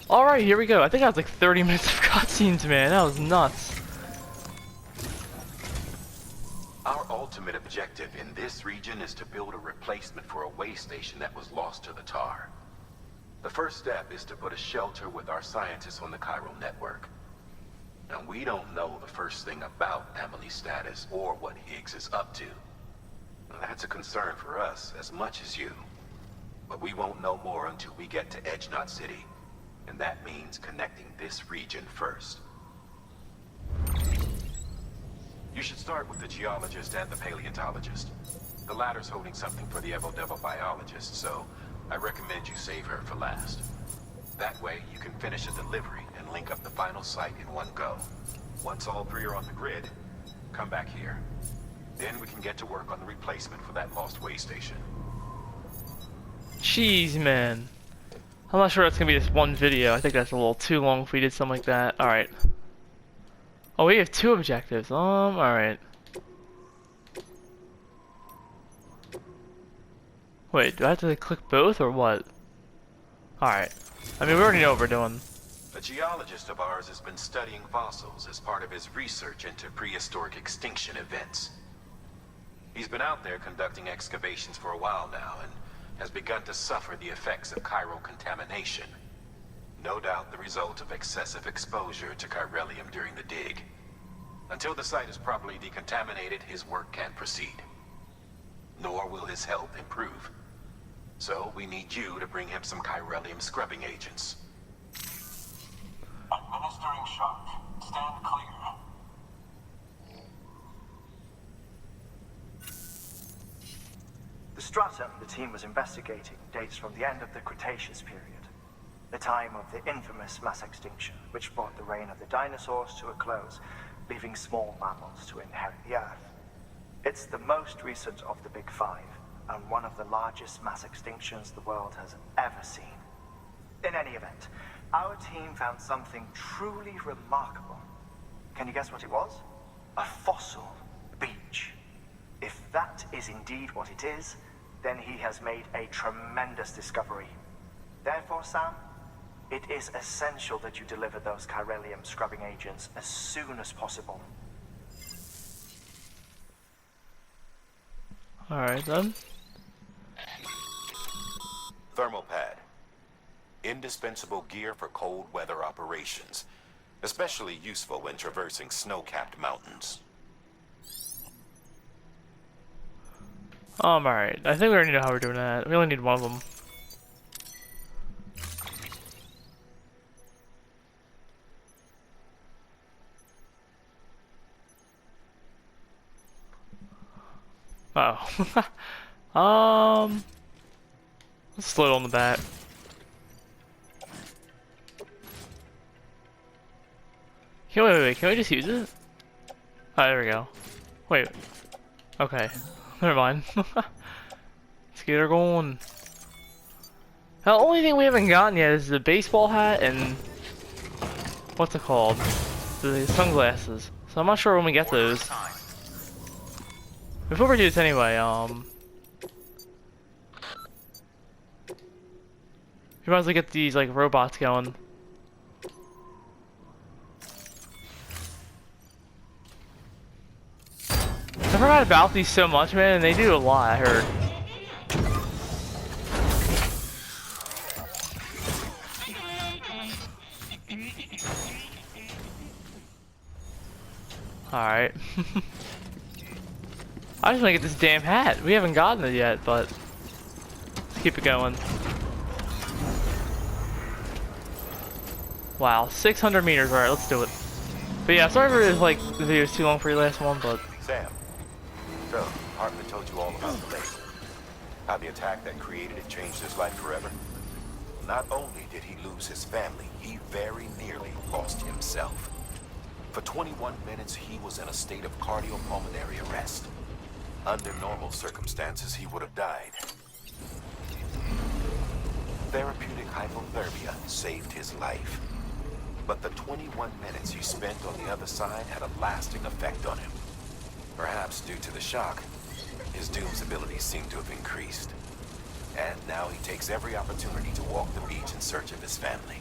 Alright, here we go. I think I was like 30 minutes of cutscenes, man. That was nuts. Our ultimate objective in this region is to build a replacement for a way station that was lost to the tar. The first step is to put a shelter with our scientists on the chiral network. Now, we don't know the first thing about Emily's status or what Higgs is up to. Now, that's a concern for us as much as you. But we won't know more until we get to Edge Knot City. And that means connecting this region first. You should start with the geologist and the paleontologist. The latter's holding something for the Evo-Devo biologist, so I recommend you save her for last. That way, you can finish a delivery and link up the final site in one go. Once all three are on the grid, come back here. Then we can get to work on the replacement for that lost way station. Jeez, man. I'm not sure that's gonna be this one video. I think that's a little too long if we did something like that. Alright. Oh, we have two objectives. Alright. Wait, do I have to click both or what? Alright. I mean, we already know what we're doing. A geologist of ours has been studying fossils as part of his research into prehistoric extinction events. He's been out there conducting excavations for a while now and has begun to suffer the effects of chiral contamination. No doubt the result of excessive exposure to chiralium during the dig. Until the site is properly decontaminated, his work can't proceed. Nor will his health improve. So we need you to bring him some chiralium scrubbing agents. Administering shock. Stand clear. The stratum the team was investigating dates from the end of the Cretaceous period, the time of the infamous mass extinction, which brought the reign of the dinosaurs to a close, leaving small mammals to inherit the Earth. It's the most recent of the Big Five, and one of the largest mass extinctions the world has ever seen. In any event, our team found something truly remarkable. Can you guess what it was? A fossil beach. If that is indeed what it is, then he has made a tremendous discovery. Therefore, Sam, it is essential that you deliver those chiralium scrubbing agents as soon as possible. Alright then. Thermal pad. Indispensable gear for cold weather operations. Especially useful when traversing snow-capped mountains. Alright. I think we already know how we're doing that. We only need one of them. Oh. Let's slow it on the back. Wait, can we just use it? Oh, there we go. Wait. Okay. Never mind. Let's get her going. The only thing we haven't gotten yet is the baseball hat and what's it called? The sunglasses. So I'm not sure when we get those. Before we do this anyway, we might as well get these like robots going. I forgot about these so much, man, and they do a lot, I heard. Alright. I just want to get this damn hat. We haven't gotten it yet, but let's keep it going. Wow, 600 meters. Alright, let's do it. But yeah, sorry for if like the video was too long for your last one, but Sam, so Hartman told you all about the laser. How the attack that created it changed his life forever. Not only did he lose his family, he very nearly lost himself. For 21 minutes, he was in a state of cardiopulmonary arrest. Under normal circumstances, he would have died. Therapeutic hypothermia saved his life. But the 21 minutes he spent on the other side had a lasting effect on him. Perhaps due to the shock, his Doom's abilities seem to have increased. And now he takes every opportunity to walk the beach in search of his family.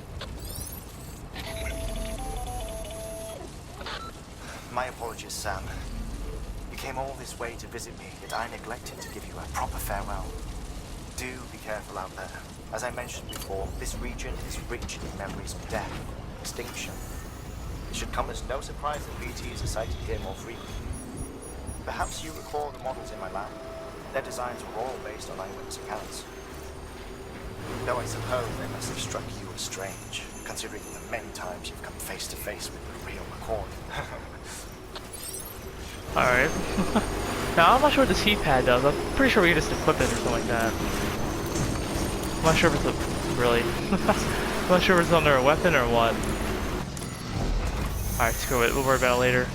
My apologies, Sam. You came all this way to visit me, yet I neglected to give you a proper farewell. Do be careful out there. As I mentioned before, this region is rich in memories of death, extinction. It should come as no surprise that BTs are sighted here more frequently. Perhaps you recall the models in my lab? Their designs were all based on eyewitness accounts. Though I suppose they must have struck you as strange, considering the many times you've come face to face with the real McCoy. Alright. Now, I'm not sure what this heat pad does. I'm pretty sure we can just equip it or something like that. I'm not sure if it's a... really. I'm not sure if it's under a weapon or what. Alright, screw it. We'll worry about it later.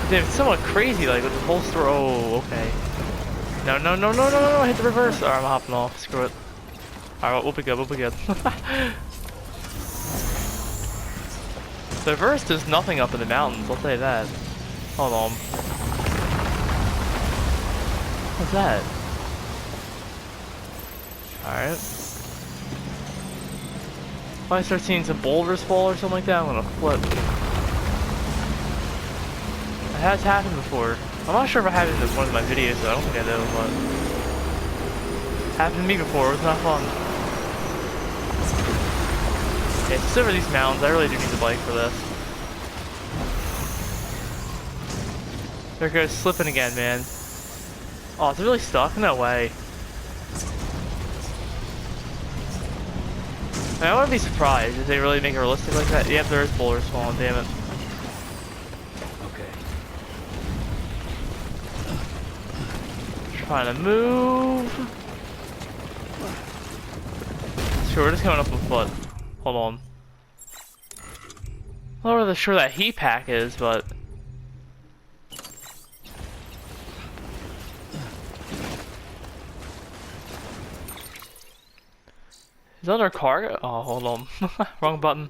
Damn, it's somewhat crazy, like, with the whole story. Oh, okay. No, no, no, no, no, no, no, hit the reverse. Alright, I'm hopping off. Screw it. Alright, we'll be good, we'll be good. The reverse does nothing up in the mountains, I'll tell you that. Hold on. What's that? Alright. If I start seeing some boulders fall or something like that, I'm gonna flip. It has happened before. I'm not sure if I had it in one of my videos, though. I don't think I did, but... happened to me before, it was not fun. Yeah, just over these mountains, I really do need the bike for this. There it goes, slipping again, man. Oh, it's really stuck? No way. I wouldn't be surprised if they really make it realistic like that. Yep, there is boulders falling, damn it. Trying to move. Sure, we're just coming up on foot. Hold on. I'm not really sure that heat pack is, but is that our cargo? Oh, hold on. Wrong button.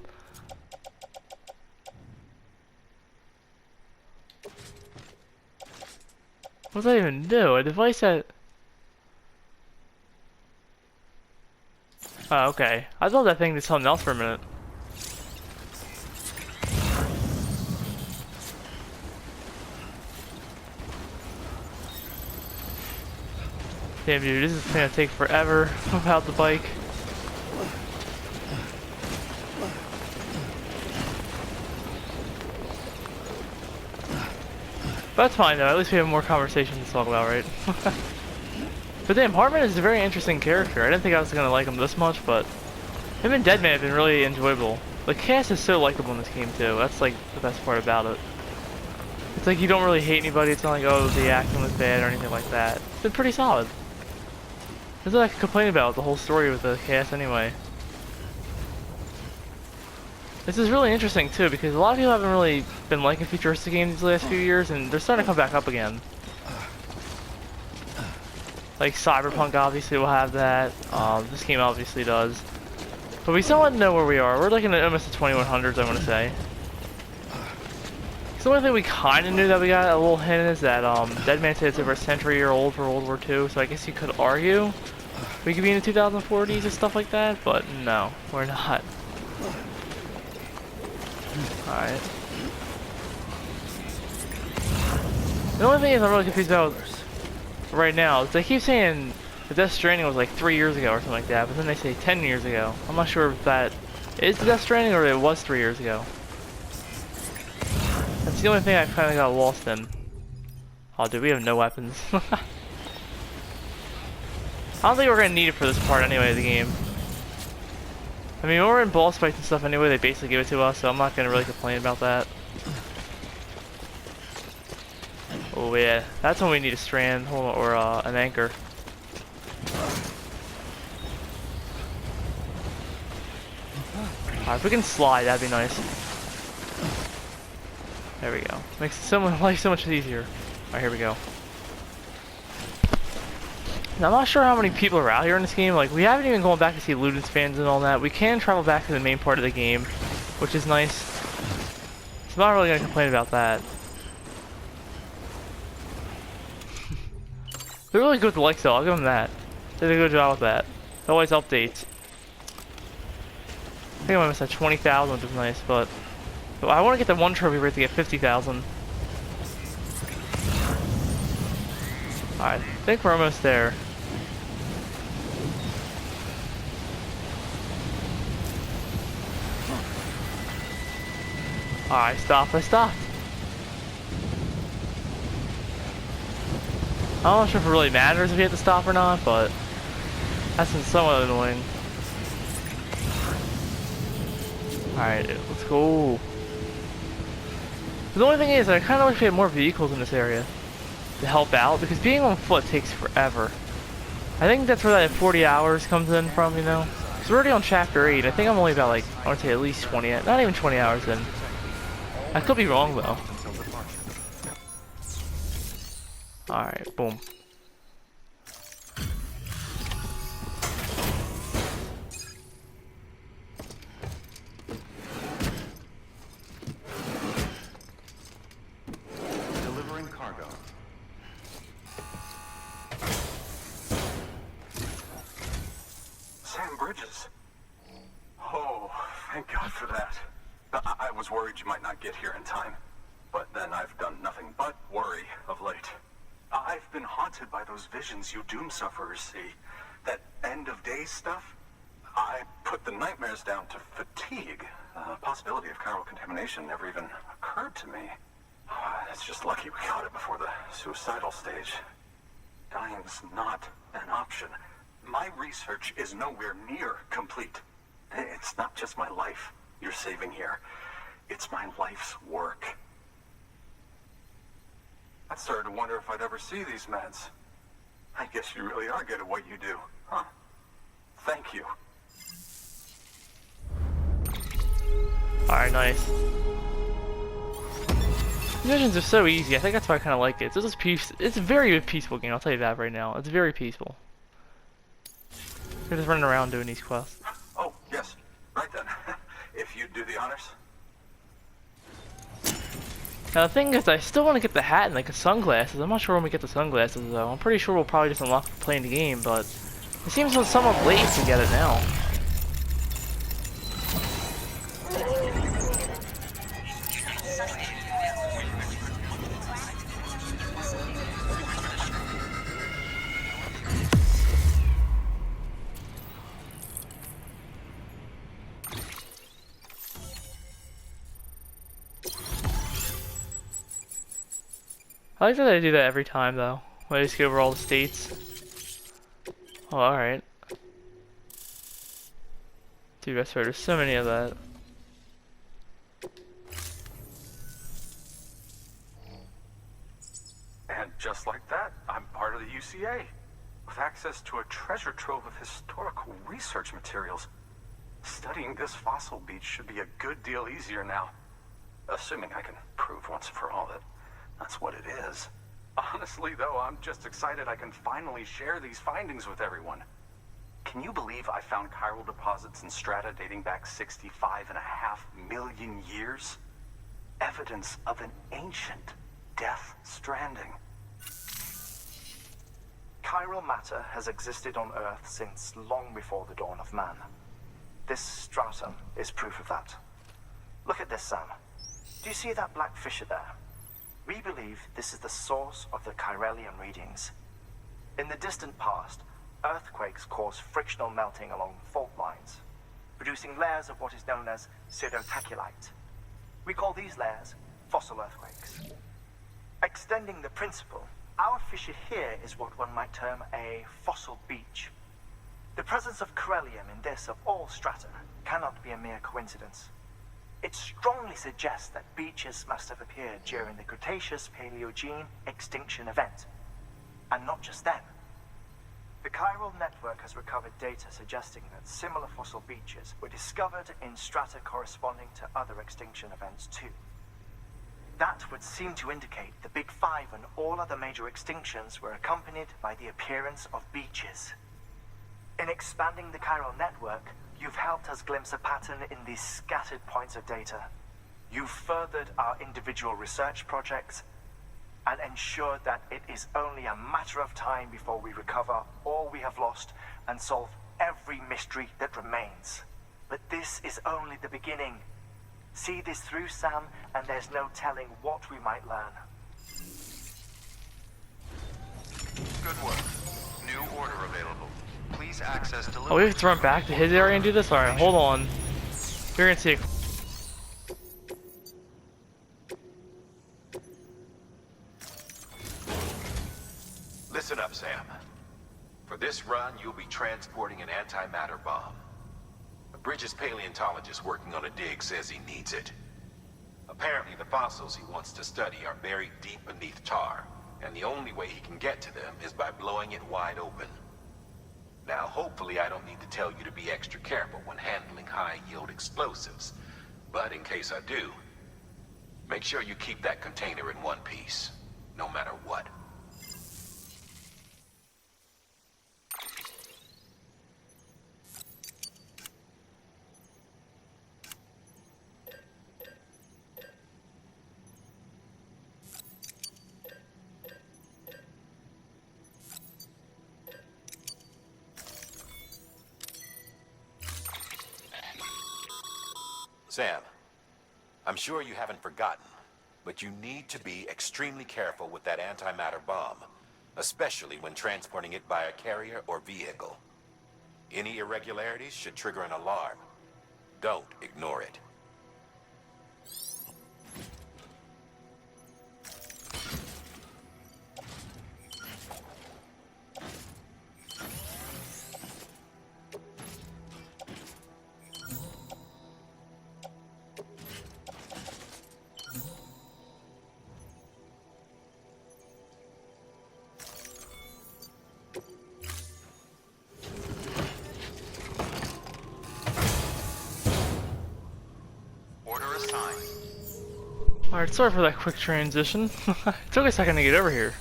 What does that even do? A device that... oh, okay. I thought that thing did something else for a minute. Damn, dude, this is gonna take forever without the bike. But that's fine though, at least we have more conversations to talk about, right? But damn, Hartman is a very interesting character. I didn't think I was gonna like him this much, but him and Deadman have been really enjoyable. The cast is so likable in this game too. That's like the best part about it. It's like you don't really hate anybody. It's not like, oh, the acting was bad or anything like that. It's been pretty solid. There's nothing I can complain about the whole story with the cast anyway. This is really interesting too because a lot of people haven't really been liking futuristic games these last few years, and they're starting to come back up again. Like Cyberpunk obviously will have that. This game obviously does. But we still want to know where we are. We're like in the, almost the 2100s, I want to say. So the only thing we kind of knew that we got a little hint is that Deadman said it's over a century-year-old for World War II. So I guess you could argue we could be in the 2040s and stuff like that, but no, we're not. Alright. The only thing is I'm really confused about right now is they keep saying the Death Stranding was like 3 years ago or something like that, but then they say 10 years ago. I'm not sure if that is the Death Stranding or it was 3 years ago. That's the only thing I kind of got lost in. Oh dude, we have no weapons. I don't think we're going to need it for this part anyway of the game. I mean, when we're in boss fights and stuff anyway, they basically give it to us, so I'm not going to really complain about that. Oh yeah, that's when we need a strand or an anchor. Alright, if we can slide, that'd be nice. There we go. Makes life so much easier. Alright, here we go. Now, I'm not sure how many people are out here in this game. Like, we haven't even gone back to see Ludens fans and all that. We can travel back to the main part of the game, which is nice. So I'm not really going to complain about that. They're really good with the likes though, I'll give them that. They did a good job with that. It always updates. I think I missed at 20,000, which is nice, but But I want to get the one trophy rate to get 50,000. Alright, I think we're almost there. Alright, stop, I stopped. I'm not sure if it really matters if you have to stop or not, but that's somewhat annoying. Alright, let's go. The only thing is, I kind of wish we had more vehicles in this area to help out, because being on foot takes forever. I think that's where that 40 hours comes in from, you know? So we're already on chapter 8. I think I'm only about, like, I want to say at least 20, not even 20 hours in. I could be wrong, though. Alright, boom. Delivering cargo. Sam Bridges. Oh, thank God for that. I was worried you might not get here in time. But then I've done nothing but worry of late. I've been haunted by those visions you doom sufferers see. That end of days stuff. I put the nightmares down to fatigue. The possibility of chiral contamination never even occurred to me. It's just lucky we got it before the suicidal stage. Dying's not an option. My research is nowhere near complete. It's not just my life you're saving here. It's my life's work. I started to wonder if I'd ever see these meds. I guess you really are good at what you do, huh? Thank you. Alright, nice. These missions are so easy. I think that's why I kind of like it. It's just it's a very peaceful game, I'll tell you that right now. It's very peaceful. You're just running around doing these quests. Oh, yes. Right then. If you'd do the honors. Now the thing is, I still want to get the hat and like the sunglasses. I'm not sure when we get the sunglasses though. I'm pretty sure we'll probably just unlock playing the game, but it seems somewhat late to get it now. I like that they do that every time, though. When they just go over all the states. Oh, alright. Dude, I swear, there's so many of that. And just like that, I'm part of the UCA. With access to a treasure trove of historical research materials. Studying this fossil beach should be a good deal easier now. Assuming I can prove once for all that that's what it is. Honestly, though, I'm just excited I can finally share these findings with everyone. Can you believe I found chiral deposits in strata dating back 65.5 million years? Evidence of an ancient death stranding. Chiral matter has existed on Earth since long before the dawn of man. This stratum is proof of that. Look at this, Sam. Do you see that black fissure there? We believe this is the source of the Chiralian readings. In the distant past, earthquakes caused frictional melting along fault lines, producing layers of what is known as pseudotaculite. We call these layers fossil earthquakes. Extending the principle, our fissure here is what one might term a fossil beach. The presence of Chiralium in this of all strata cannot be a mere coincidence. It strongly suggests that beaches must have appeared during the Cretaceous-Paleogene extinction event. And not just then. The chiral network has recovered data suggesting that similar fossil beaches were discovered in strata corresponding to other extinction events too. That would seem to indicate the Big Five and all other major extinctions were accompanied by the appearance of beaches. In expanding the chiral network, you've helped us glimpse a pattern in these scattered points of data. You've furthered our individual research projects and ensured that it is only a matter of time before we recover all we have lost and solve every mystery that remains. But this is only the beginning. See this through, Sam, and there's no telling what we might learn. Good work. New order available. Please access delivery. Oh, we have to run back to his area and do this? Alright, hold on. You're gonna see it. Listen up, Sam. For this run, you'll be transporting an antimatter bomb. A Bridges paleontologist working on a dig says he needs it. Apparently, the fossils he wants to study are buried deep beneath tar, and the only way he can get to them is by blowing it wide open. Now, hopefully I don't need to tell you to be extra careful when handling high-yield explosives, but in case I do, make sure you keep that container in one piece, no matter what. Sam, I'm sure you haven't forgotten, but you need to be extremely careful with that antimatter bomb, especially when transporting it by a carrier or vehicle. Any irregularities should trigger an alarm. Don't ignore it. Alright, sorry for that quick transition. It took a second to get over here.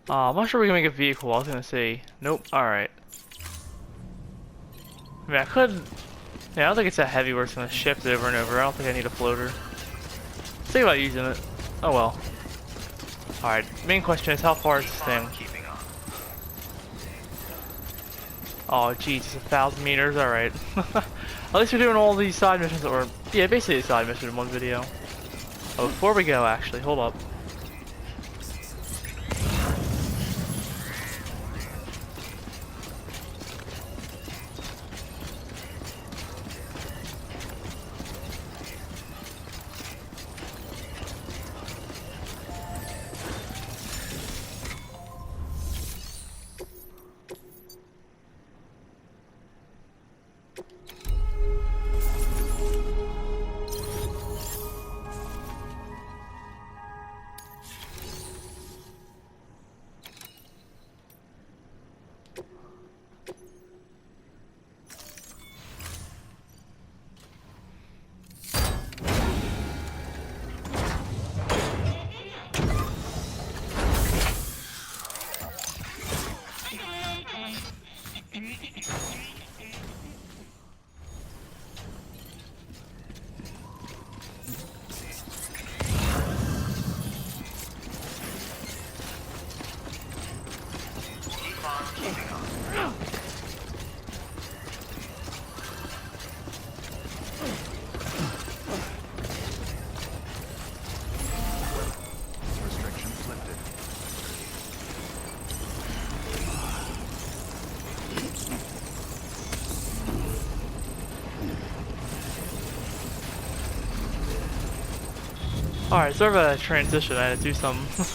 I'm not sure we can make a vehicle. I was gonna say, nope. Alright. I mean, I could. Yeah, I don't think it's that heavy where it's gonna shift it over and over. I don't think I need a floater. Think about using it. Oh well. Alright, main question is how far is this thing? Oh jeez, it's 1,000 meters. Alright. At least we're doing all these side missions, or yeah, basically a side mission in one video. Oh, before we go, actually, hold up. Alright, sorry about that transition, I had to do something.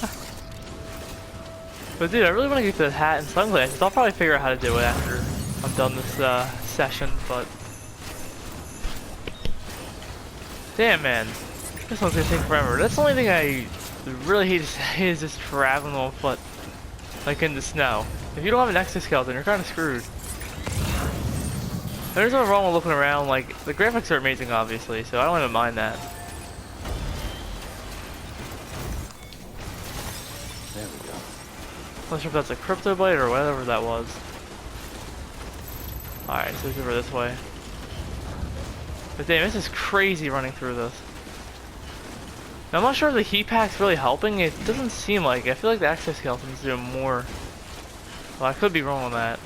But dude, I really want to get the hat and sunglasses. I'll probably figure out how to do it after I'm done this session, but... Damn man, this one's gonna take forever. That's the only thing I really hate to say is just traveling on foot. Like in the snow. If you don't have an exoskeleton, you're kinda screwed. There's nothing wrong with looking around, like, the graphics are amazing obviously, so I don't even mind that. I'm not sure if that's a crypto blade or whatever that was. Alright, so it's over this way. But damn, this is crazy running through this. Now, I'm not sure if the heat pack's really helping. It doesn't seem like it. I feel like the exoskeleton's doing more. Well, I could be wrong on that.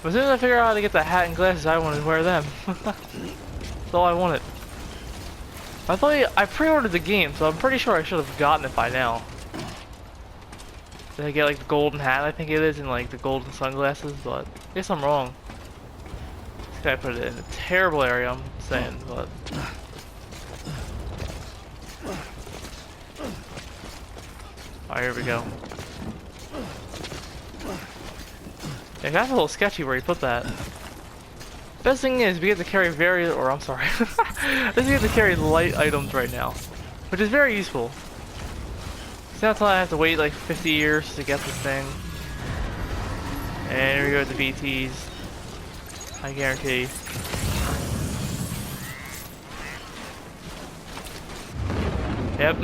But as soon as I figure out how to get the hat and glasses, I want to wear them. That's all I wanted. I thought I pre-ordered the game, so I'm pretty sure I should have gotten it by now. Did I get like the golden hat, I think it is, and like the golden sunglasses, but I guess I'm wrong. This guy put it in a terrible area, I'm saying, but... Alright, here we go. Yeah, that's a little sketchy where he put that. Best thing is, we get to carry I'm sorry. We get to carry light items right now, which is very useful. So that's why I have to wait like 50 years to get this thing. And here we go with the BTs. I guarantee. Yep.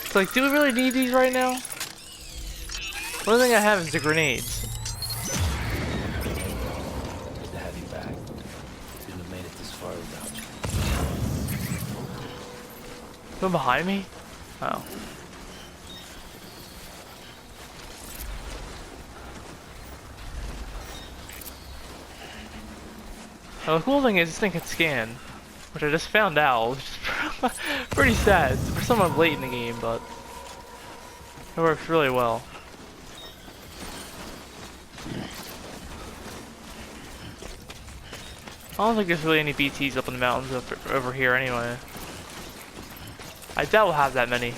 It's like, do we really need these right now? One thing I have is the grenades. Good to have you back. Couldn't have made it this far without you. Someone behind me? Oh. Now, the cool thing is this thing can scan, which I just found out, which is pretty sad for someone late in the game, but it works really well. I don't think there's really any BTs up in the mountains over here anyway. I doubt we'll have that many.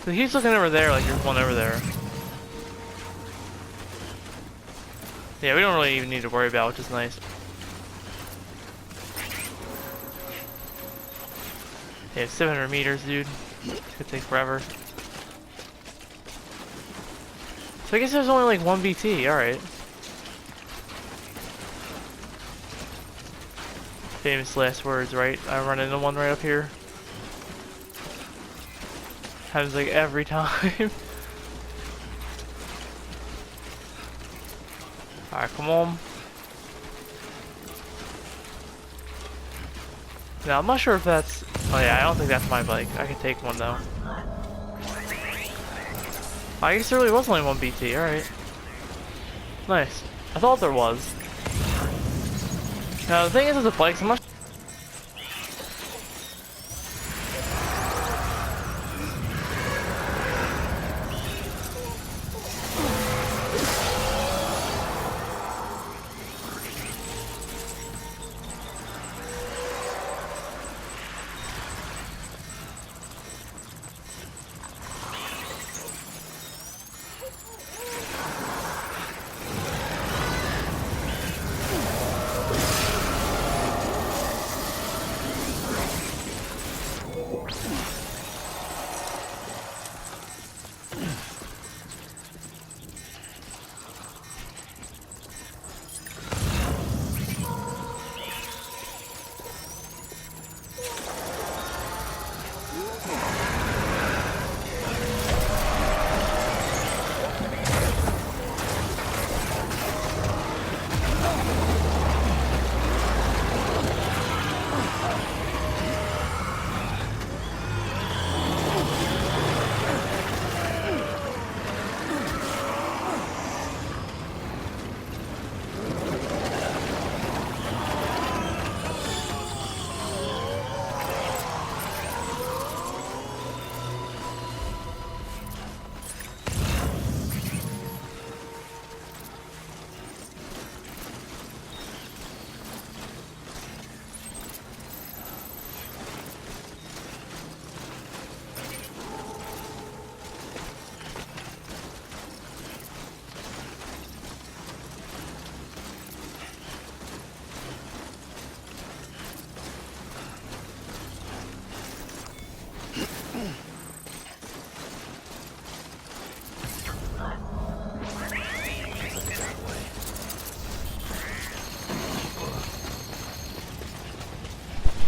So he's looking over there like there's one over there. Yeah, we don't really even need to worry about, which is nice. Yeah, 700 meters, dude. It's gonna take forever. So I guess there's only like one BT, alright. Famous last words, right? I run into one right up here. Happens like every time. Alright, come on. Now, I'm not sure if that's... Oh yeah, I don't think that's my bike. I can take one though. I guess there really was only one BT, alright. Nice. I thought there was. Now, the thing is with the bikes, I'm not...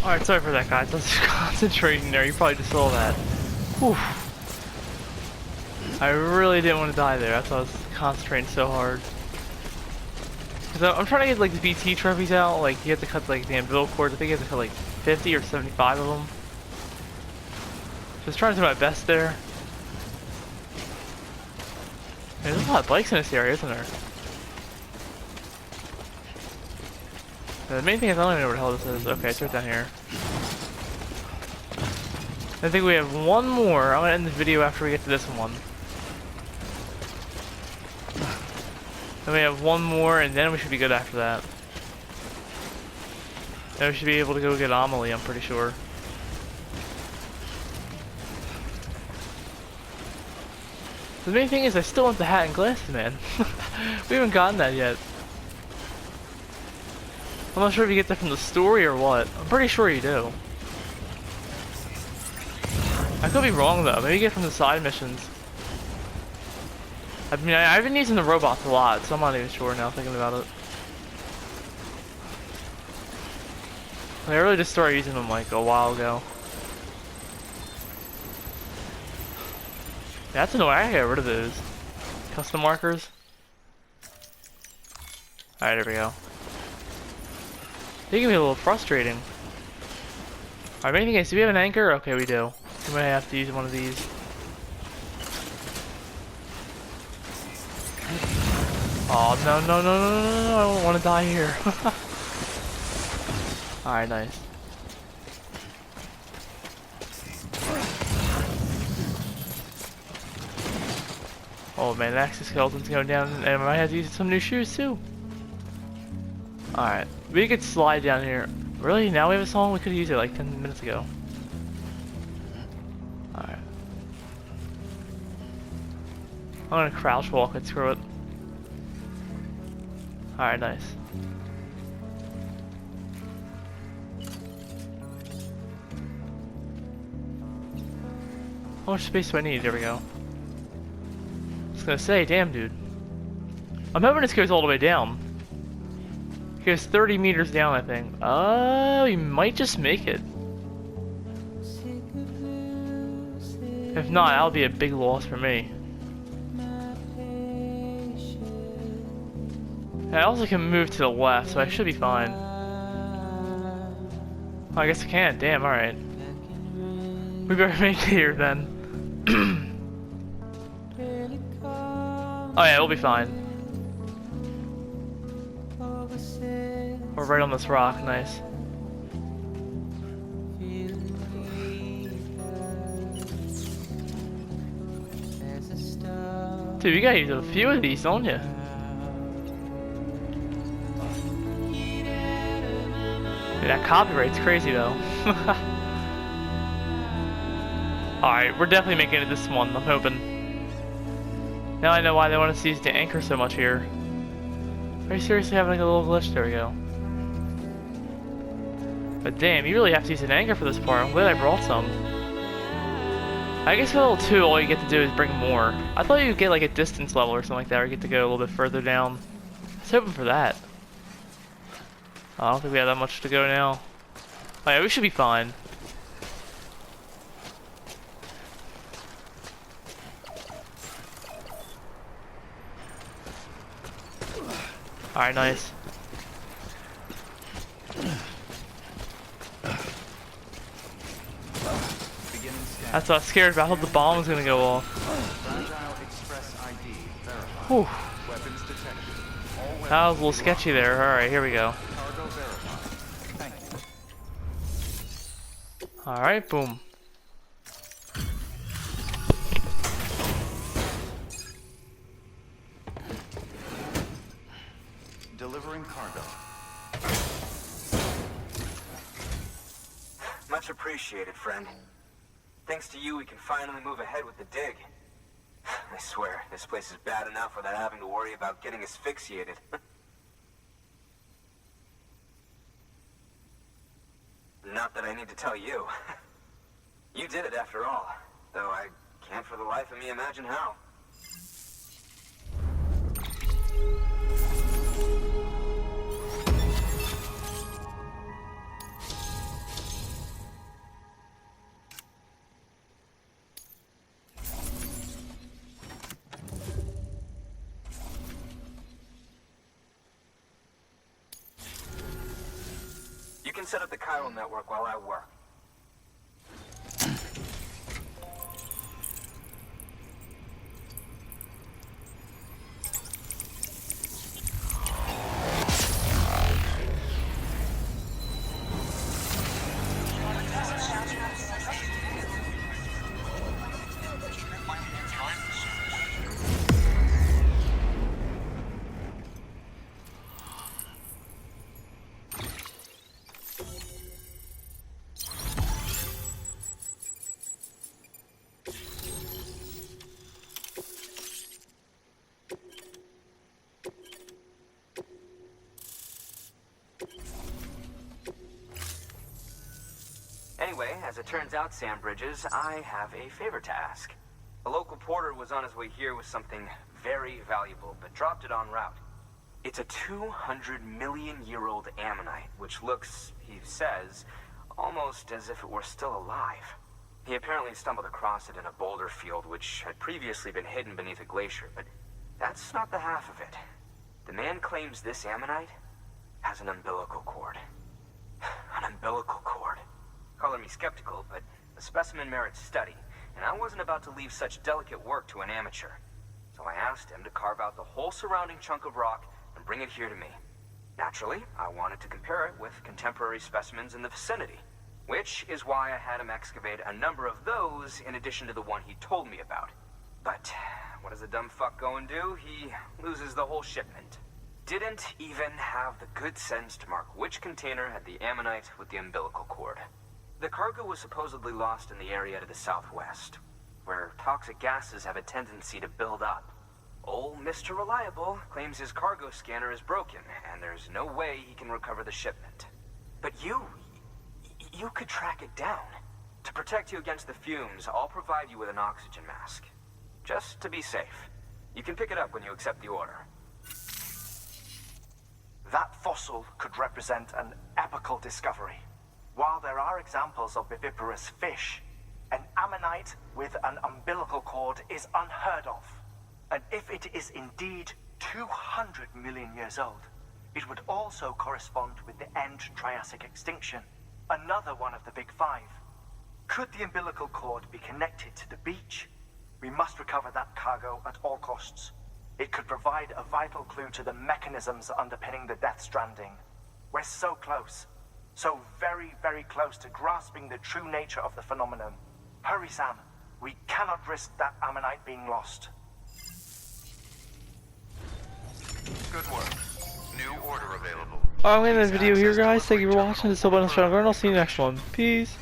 Alright, sorry for that, guys. I was just concentrating there. You probably just saw that. Whew. I really didn't want to die there. That's why I was concentrating so hard. Cause I'm trying to get like the BT trophies out. Like you have to cut like the umbilical cords. I think you have to cut like 50 or 75 of them. Just trying to do my best there. There's a lot of bikes in this area, isn't there? The main thing is I don't even know where the hell this is. Okay, it's right down here. I think we have one more. I'm gonna end the video after we get to this one. Then we have one more, and then we should be good after that. Then we should be able to go get Amelie, I'm pretty sure. The main thing is I still want the hat and glasses, man. We haven't gotten that yet. I'm not sure if you get that from the story or what. I'm pretty sure you do. I could be wrong though. Maybe you get it from the side missions. I mean, I've been using the robots a lot, so I'm not even sure now thinking about it. I really just started using them like a while ago. Yeah, that's annoying. I gotta get rid of those custom markers. Alright, there we go. They can be a little frustrating. Alright, anything else? Do we have an anchor? Okay, we do. We might have to use one of these. Oh, no, no, no, no, no, no, I don't want to die here. Alright, nice. Oh man, the exoskeletons going down, and I might have to use some new shoes too. Alright, we could slide down here. Really? Now we have a song? We could use it like 10 minutes ago. Alright. I'm gonna crouch walk it, screw it. Alright, nice. How much space do I need? There we go. I was gonna say, damn dude. I'm hoping this goes all the way down. It goes 30 meters down, I think. We might just make it. If not, that'll be a big loss for me. I also can move to the left, so I should be fine. Oh, I guess I can. Damn, alright. We better make it here then. Oh yeah, we'll be fine. We're right on this rock, nice. Dude, you gotta use a few of these, don't you? Dude, that copyright's crazy though. Alright, we're definitely making it this one, I'm hoping. Now I know why they want us to use the anchor so much here. Are you seriously having like a little glitch? There we go. But damn, you really have to use an anchor for this part. I'm glad I brought some. I guess for level 2, all you get to do is bring more. I thought you'd get like a distance level or something like that, or you get to go a little bit further down. I was hoping for that. I don't think we have that much to go now. Oh yeah, we should be fine. Alright, nice. That's what I was scared about. I thought the bomb was gonna go off. Whew. That was a little sketchy there. Alright, here we go. Alright, boom. Delivering cargo. Much appreciated, friend. Thanks to you, we can finally move ahead with the dig. I swear, this place is bad enough without having to worry about getting asphyxiated. Not that I need to tell you. You did it after all, though I can't for the life of me imagine how. You can set up the chiral network while I work. turns out, Sam Bridges, I have a favor to ask. A local porter was on his way here with something very valuable, but dropped it en route. It's a 200-million-year-old ammonite, which looks, he says, almost as if it were still alive. He apparently stumbled across it in a boulder field which had previously been hidden beneath a glacier, but that's not the half of it. The man claims this ammonite has an umbilical cord. An umbilical cord. Color me skeptical, but the specimen merits study, and I wasn't about to leave such delicate work to an amateur. So I asked him to carve out the whole surrounding chunk of rock and bring it here to me. Naturally, I wanted to compare it with contemporary specimens in the vicinity, which is why I had him excavate a number of those in addition to the one he told me about. But what does the dumb fuck go and do? He loses the whole shipment. Didn't even have the good sense to mark which container had the ammonite with the umbilical cord. The cargo was supposedly lost in the area to the southwest, where toxic gases have a tendency to build up. Old Mr. Reliable claims his cargo scanner is broken, and there's no way he can recover the shipment. But you could track it down. To protect you against the fumes, I'll provide you with an oxygen mask. Just to be safe. You can pick it up when you accept the order. That fossil could represent an epical discovery. While there are examples of viviparous fish, an ammonite with an umbilical cord is unheard of. And if it is indeed 200 million years old, it would also correspond with the end Triassic extinction, another one of the big five. Could the umbilical cord be connected to the beach? We must recover that cargo at all costs. It could provide a vital clue to the mechanisms underpinning the Death Stranding. We're so close. So very, very close to grasping the true nature of the phenomenon. Hurry, Sam. We cannot risk that ammonite being lost. Good work. New order available. I'm gonna end the video here, guys. Thank you for watching. This is Paleontologist, and I'll see you next one. Peace.